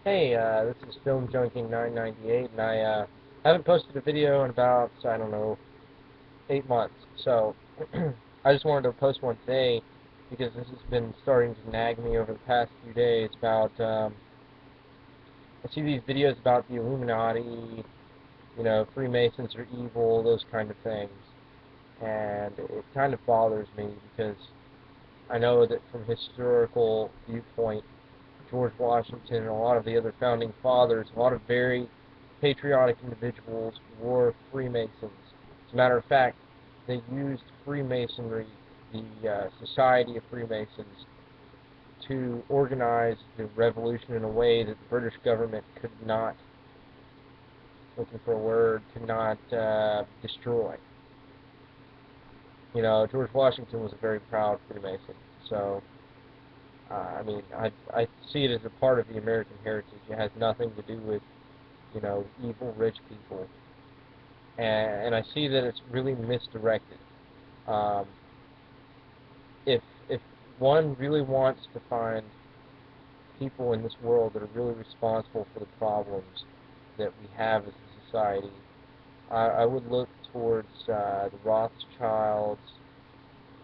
Hey, this is Film Junkie 998, and I haven't posted a video in about, I don't know, 8 months. So I just wanted to post one today because this has been starting to nag me over the past few days about, I see these videos about the Illuminati, Freemasons are evil, those kind of things. And it kind of bothers me because I know that from historical viewpoint, George Washington and a lot of the other founding fathers, a lot of very patriotic individuals were Freemasons. As a matter of fact, they used Freemasonry, the Society of Freemasons, to organize the revolution in a way that the British government could not, looking for a word, could not destroy. George Washington was a very proud Freemason. So, I see it as a part of the American heritage. It has nothing to do with, evil rich people. And I see that it's really misdirected. Um, if one really wants to find people in this world that are really responsible for the problems that we have as a society, I would look towards the Rothschilds,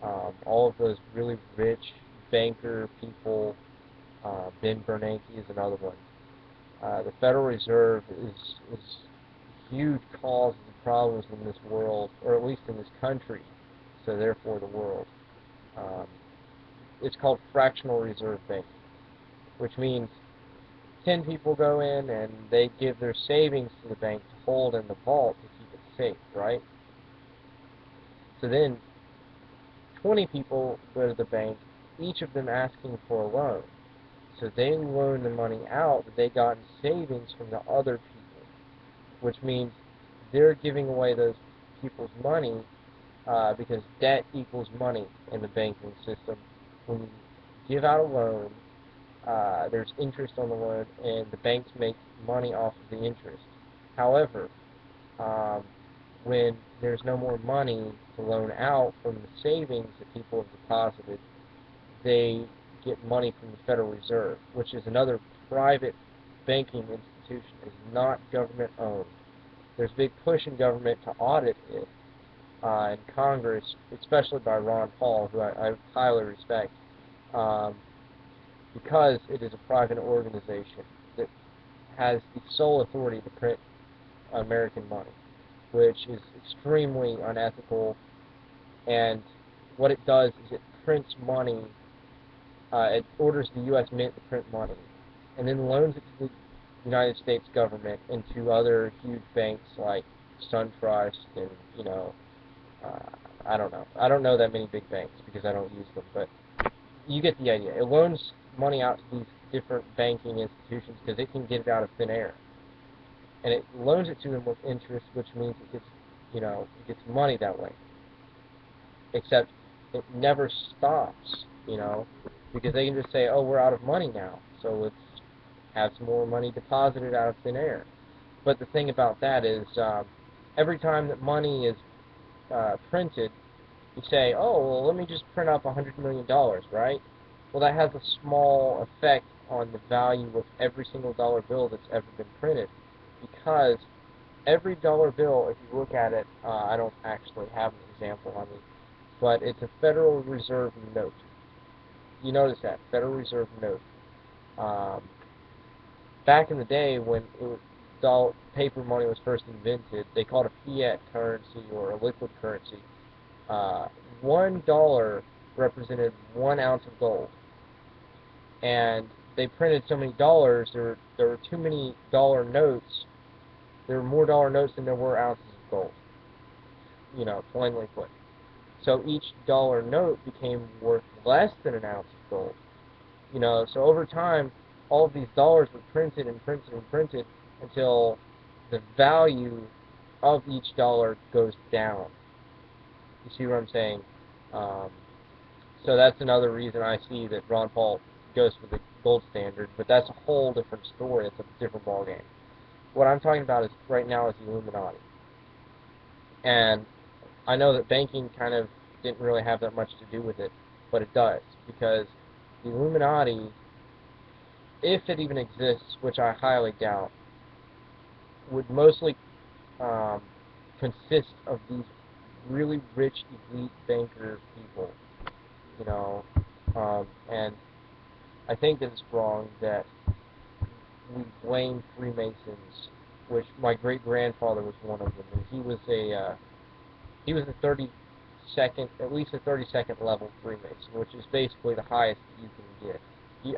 all of those really rich banker people. Ben Bernanke is another one. The Federal Reserve is a huge cause of the problems in this world, or at least in this country, so therefore the world. Um, it's called fractional reserve banking, which means 10 people go in and they give their savings to the bank to hold in the vault to keep it safe, right? So then 20 people go to the bank, each of them asking for a loan. So they loan the money out that they got in savings from the other people, which means they're giving away those people's money because debt equals money in the banking system. When you give out a loan, there's interest on the loan, and the banks make money off of the interest. However, um, when there's no more money to loan out from the savings that people have deposited, they get money from the Federal Reserve, which is another private banking institution, is not government owned. There's a big push in government to audit it in Congress, especially by Ron Paul, who I highly respect, um, because it is a private organization that has the sole authority to print American money, which is extremely unethical. And what it does is it prints money. It orders the U.S. Mint to print money, and then loans it to the United States government and to other huge banks like SunTrust and uh, I don't know. I don't know that many big banks because I don't use them, but you get the idea. It loans money out to these different banking institutions because it can get it out of thin air, and it loans it to them with interest, which means it gets money that way. Except it never stops, because they can just say, oh, we're out of money now, so let's have some more money deposited out of thin air. But the thing about that is, every time that money is printed, you say, oh, well, let me just print up $100 million, right? Well, that has a small effect on the value of every single dollar bill that's ever been printed, because every dollar bill, if you look at it, I don't actually have an example on me, but it's a Federal Reserve note. You notice that, Federal Reserve note. Um, Back in the day when paper money was first invented, they called it a fiat currency or a liquid currency. Uh, $1 represented 1 ounce of gold, and they printed so many dollars. There were too many dollar notes. There were more dollar notes than there were ounces of gold. Plainly put. So each dollar note became worth less than an ounce of gold. So over time, all of these dollars were printed and printed and printed until the value of each dollar goes down. You see what I'm saying? Um, so that's another reason I see that Ron Paul goes for the gold standard, but that's a whole different story. It's a different ballgame. What I'm talking about is right now is the Illuminati. And I know that banking kind of didn't really have that much to do with it, but it does, because the Illuminati if it even exists, which I highly doubt, would mostly um, consist of these really rich elite banker people, you know, and I think that it's wrong that we blame Freemasons, which my great grandfather was one of them, and he was a 32nd, at least a 32nd level Freemason, which is basically the highest that you can get.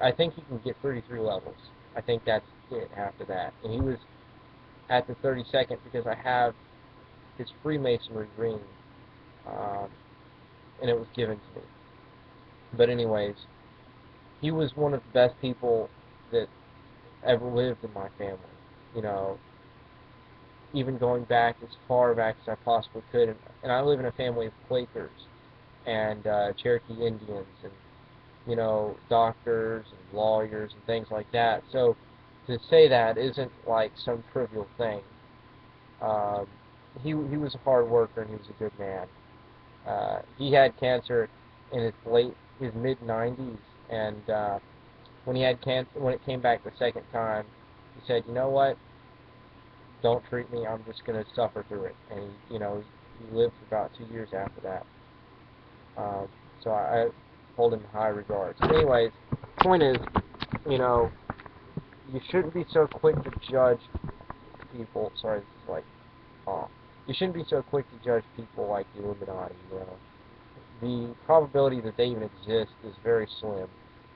I think you can get 33 levels. I think that's it after that. And he was at the 32nd because I have his Freemasonry ring, um, and it was given to me. But anyways, he was one of the best people that ever lived in my family. You know, even going back as far back as I possibly could. And I live in a family of Quakers and Cherokee Indians and, you know, doctors and lawyers and things like that. So to say that isn't like some trivial thing. Um, he was a hard worker and he was a good man. He had cancer in his mid 90s, and when he had cancer, when it came back the second time, he said, "You know what? Don't treat me. I'm just going to suffer through it." And he lived for about 2 years after that. So I hold him in high regards. Anyways, point is, you know, you shouldn't be so quick to judge people. Sorry, this is like off. You shouldn't be so quick to judge people like the Illuminati. You know, the probability that they even exist is very slim.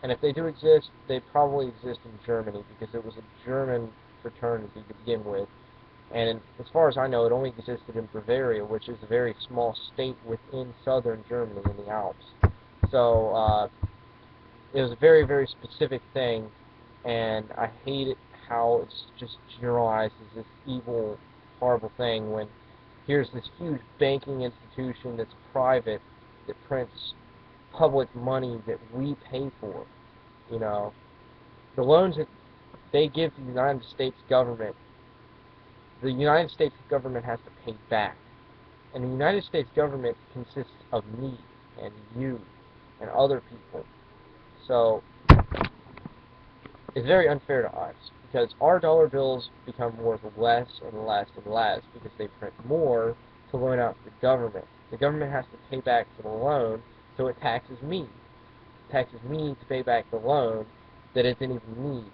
And if they do exist, they probably exist in Germany because it was a German fraternity to begin with. And as far as I know, it only existed in Bavaria, which is a very small state within southern Germany in the Alps. So it was a very, very specific thing, and I hate it how it's just generalized as this evil, horrible thing when here's this huge banking institution that's private that prints public money that we pay for. You know, the loans that they give to the United States government, the United States government has to pay back. And the United States government consists of me and you and other people. So it's very unfair to us because our dollar bills become worth less and less and less because they print more to loan out to the government. The government has to pay back for the loan, so it taxes me. It taxes me to pay back the loan that it didn't even need.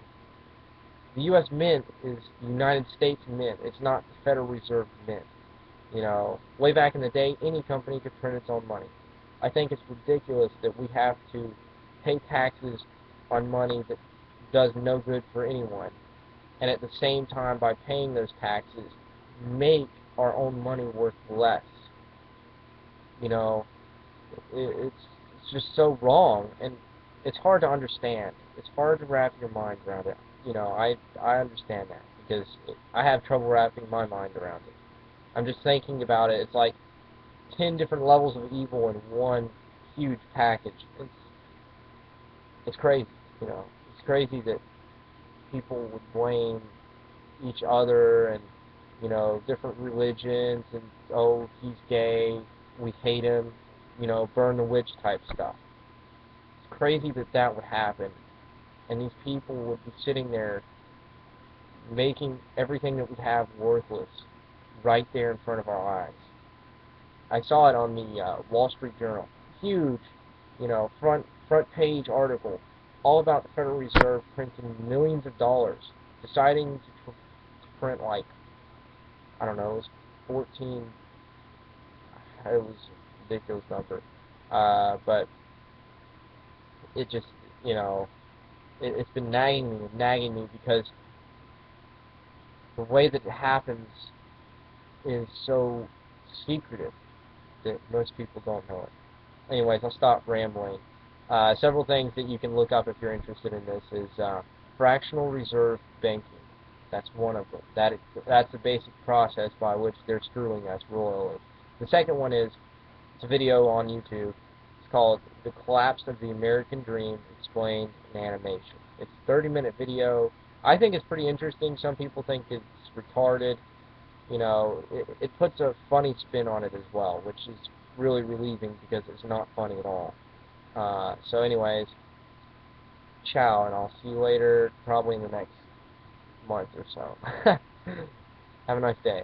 The U.S. Mint is the United States Mint. It's not the Federal Reserve Mint. You know, way back in the day, any company could print its own money. I think it's ridiculous that we have to pay taxes on money that does no good for anyone, and at the same time, by paying those taxes, make our own money worth less. You know, it's just so wrong, and it's hard to understand. It's hard to wrap your mind around it. You know, I understand that because I have trouble wrapping my mind around it. I'm just thinking about it. It's like 10 different levels of evil in one huge package. It's crazy, you know. It's crazy that people would blame each other and, you know, different religions and, oh, he's gay, we hate him, you know, burn the witch type stuff. It's crazy that that would happen, and these people would be sitting there making everything that we have worthless right there in front of our eyes. I saw it on the Wall Street Journal. Huge, you know, front page article all about the Federal Reserve printing millions of dollars, deciding to print like, I don't know, it was 14, it was a ridiculous number, but it just, you know, it's been nagging me because the way that it happens is so secretive that most people don't know it. Anyways, I'll stop rambling. Several things that you can look up if you're interested in this is fractional reserve banking. That's one of them. That's the basic process by which they're screwing us royally. The second one is, it's a video on YouTube. It's called The Collapse of the American Dream Explained in Animation. It's a 30-minute video. I think it's pretty interesting. Some people think it's retarded. You know, it puts a funny spin on it as well, which is really relieving because it's not funny at all. So anyways, ciao, and I'll see you later, probably in the next month or so. Have a nice day.